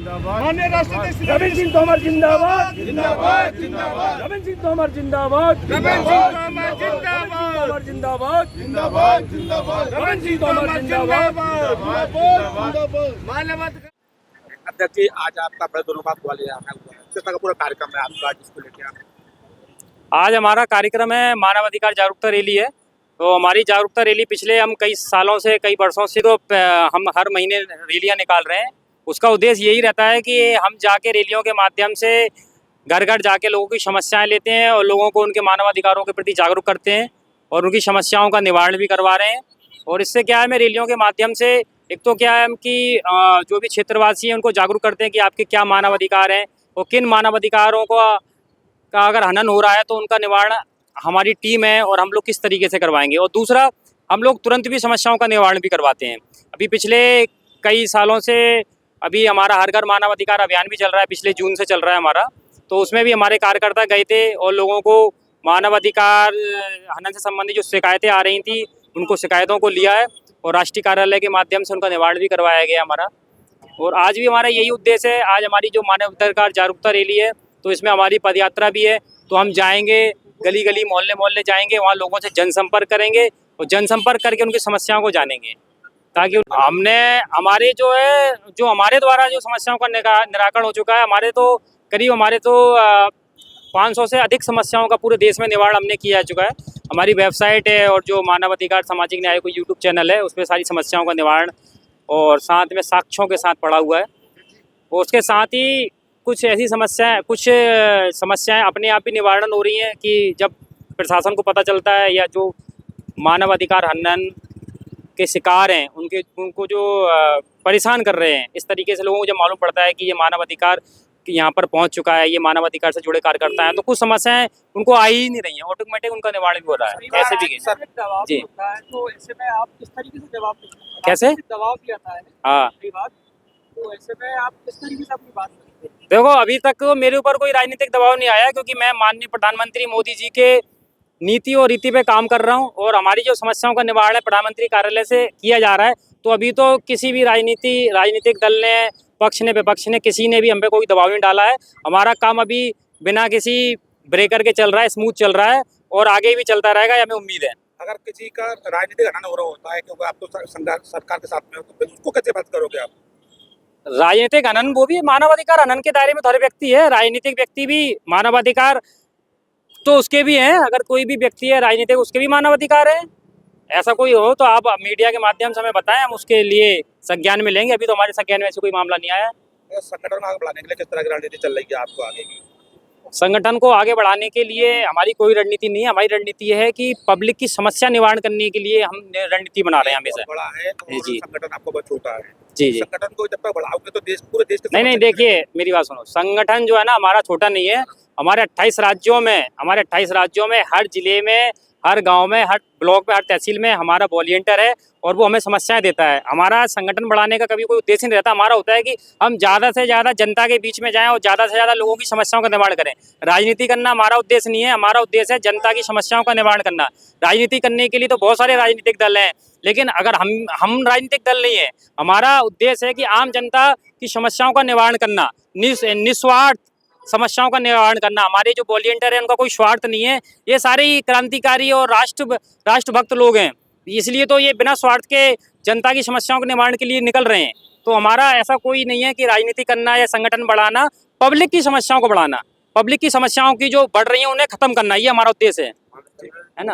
माननीय राष्ट्रपति रविंद्र सिंह तोमर जिंदाबाद। जिंदाबाद जिंदाबाद रविंद्र सिंह तोमर जिंदाबाद। रविंद्र सिंह तोमर जिंदाबाद जिंदाबाद। जिंदाबाद जिंदाबाद रविंद्र सिंह तोमर जिंदाबाद। माल्यावती अध्यक्ष जी, आज आपका बड़े दिनों बाद ग्वालियर आना हुआ है, किस तरह का पूरा कार्यक्रम है आपका जिसको लेके आप? आज हमारा कार्यक्रम है मानव अधिकार जागरूकता रैली है। तो हमारी जागरूकता रैली पिछले हम कई सालों से कई वर्षों से तो हम हर महीने रैलियां निकाल रहे हैं। उसका उद्देश्य यही रहता है कि हम जाके रैलियों के माध्यम से घर घर जाके लोगों की समस्याएं लेते हैं और लोगों को उनके मानवाधिकारों के प्रति जागरूक करते हैं और उनकी समस्याओं का निवारण भी करवा रहे हैं। और इससे क्या है, मैं रैलियों के माध्यम से एक तो क्या है कि जो भी क्षेत्रवासी हैं उनको जागरूक करते हैं कि आपके क्या मानवाधिकार हैं और किन मानवाधिकारों का अगर हनन हो रहा है तो उनका निवारण हमारी टीम है और हम लोग किस तरीके से करवाएंगे। और दूसरा, हम लोग तुरंत भी समस्याओं का निवारण भी करवाते हैं। अभी पिछले कई सालों से अभी हमारा हर घर मानव अधिकार अभियान भी चल रहा है, पिछले जून से चल रहा है हमारा। तो उसमें भी हमारे कार्यकर्ता गए थे और लोगों को मानव अधिकार हनन से संबंधित जो शिकायतें आ रही थी उनको शिकायतों को लिया है और राष्ट्रीय कार्यालय के माध्यम से उनका निवारण भी करवाया गया हमारा। और आज भी हमारा यही उद्देश्य है। आज हमारी जो मानव अधिकार जागरूकता रैली है तो इसमें हमारी पदयात्रा भी है। तो हम जाएंगे गली गली मोहल्ले मोहल्ले जाएंगे, वहाँ लोगों से जनसंपर्क करेंगे और जनसंपर्क करके उनकी समस्याओं को जानेंगे, ताकि हमने जो हमारे द्वारा जो समस्याओं का निराकरण हो चुका है। हमारे तो 500 से अधिक समस्याओं का पूरे देश में निवारण हमने किया जा चुका है। हमारी वेबसाइट है और जो मानव अधिकार सामाजिक न्याय को यूट्यूब चैनल है उसमें सारी समस्याओं का निवारण और साथ में साक्ष्यों के साथ पड़ा हुआ है। और उसके साथ ही कुछ समस्याएं अपने आप ही निवारण हो रही हैं कि जब प्रशासन को पता चलता है या जो मानव अधिकार हनन के शिकार हैं उनको जो परेशान कर रहे हैं, इस तरीके से लोगों को जब मालूम पड़ता है कि ये मानव अधिकार यहाँ पर पहुँच चुका है, ये मानव अधिकार से जुड़े कार्यकर्ता हैं, तो कुछ समस्याएं उनको आ ही नहीं रही हैं, ऑटोमेटिक उनका निवारण भी हो रहा है। ऐसे भी जी, तो ऐसे में आप किस तरीके से जवाब कैसे दबाव भी आता है? हाँ, तो ऐसे में आप किस तरीके से अपनी बात करते हैं? देखो अभी तक मेरे ऊपर कोई राजनीतिक दबाव नहीं आया, क्योंकि मैं माननीय प्रधानमंत्री मोदी जी के नीति और रीति पे काम कर रहा हूं और हमारी जो समस्याओं का निवारण है प्रधानमंत्री कार्यालय से किया जा रहा है। तो अभी तो किसी भी राजनीतिक दल ने, पक्ष ने, विपक्ष ने, किसी ने भी हम पे कोई दबाव नहीं डाला है। हमारा काम अभी बिना किसी ब्रेकर के चल रहा है, स्मूथ चल रहा है और आगे भी चलता रहेगा, हमें उम्मीद है। अगर किसी का राजनीतिक हनन हो रहा होता है क्योंकि आप तो सरकार के साथ में हो, तो उसको कैसे बात करोगे आप? राजनीतिक हनन वो भी मानवाधिकार हनन के दायरे में हर व्यक्ति है। राजनीतिक व्यक्ति भी मानवाधिकार तो उसके भी हैं, अगर कोई भी व्यक्ति है राजनीतिक उसके भी मानवाधिकार है। ऐसा कोई हो तो आप मीडिया के माध्यम से हमें बताएं, हम उसके लिए संज्ञान में लेंगे। अभी तो हमारे संज्ञान में ऐसे कोई मामला नहीं आया है। संगठन को आगे बढ़ाने के लिए किस तरह की रणनीति चल रही है आपको आगे की? संगठन को आगे बढ़ाने के लिए हमारी कोई रणनीति नहीं है। हमारी रणनीति है कि पब्लिक की समस्या निवारण करने के लिए हम रणनीति बना रहे हैं हमेशा। बड़ा है जी, संगठन आपको बहुत छोटा है। जी, संगठन को जब तक बढ़ाओगे तो पूरे देश के नहीं, देखिए मेरी बात सुनो। संगठन जो है ना हमारा छोटा नहीं है। हमारे 28 राज्यों में हर जिले में, हर गांव में, हर ब्लॉक में, हर तहसील में हमारा वॉलंटियर है और वो हमें समस्याएं देता है। हमारा संगठन बढ़ाने का कभी कोई उद्देश्य नहीं रहता। हमारा होता है कि हम ज़्यादा से ज़्यादा जनता के बीच में जाएं और ज़्यादा से ज़्यादा लोगों की समस्याओं का निवारण करें। राजनीति करना हमारा उद्देश्य नहीं है। हमारा उद्देश्य है जनता की समस्याओं का निवारण करना। राजनीति करने के लिए तो बहुत सारे राजनीतिक दल हैं, लेकिन अगर हम राजनीतिक दल नहीं है, हमारा उद्देश्य है कि आम जनता की समस्याओं का निवारण करना, निस्वार्थ समस्याओं का निवारण करना। हमारे जो वॉलंटियर हैं उनका कोई स्वार्थ नहीं है। ये सारे क्रांतिकारी और राष्ट्रभक्त लोग हैं, इसलिए तो ये बिना स्वार्थ के जनता की समस्याओं के निवारण के लिए निकल रहे हैं। तो हमारा ऐसा कोई नहीं है कि राजनीति करना या संगठन बढ़ाना, पब्लिक की समस्याओं को बढ़ाना, पब्लिक की समस्याओं की जो बढ़ रही हैं उन्हें खत्म करना, ये हमारा उद्देश्य है ना।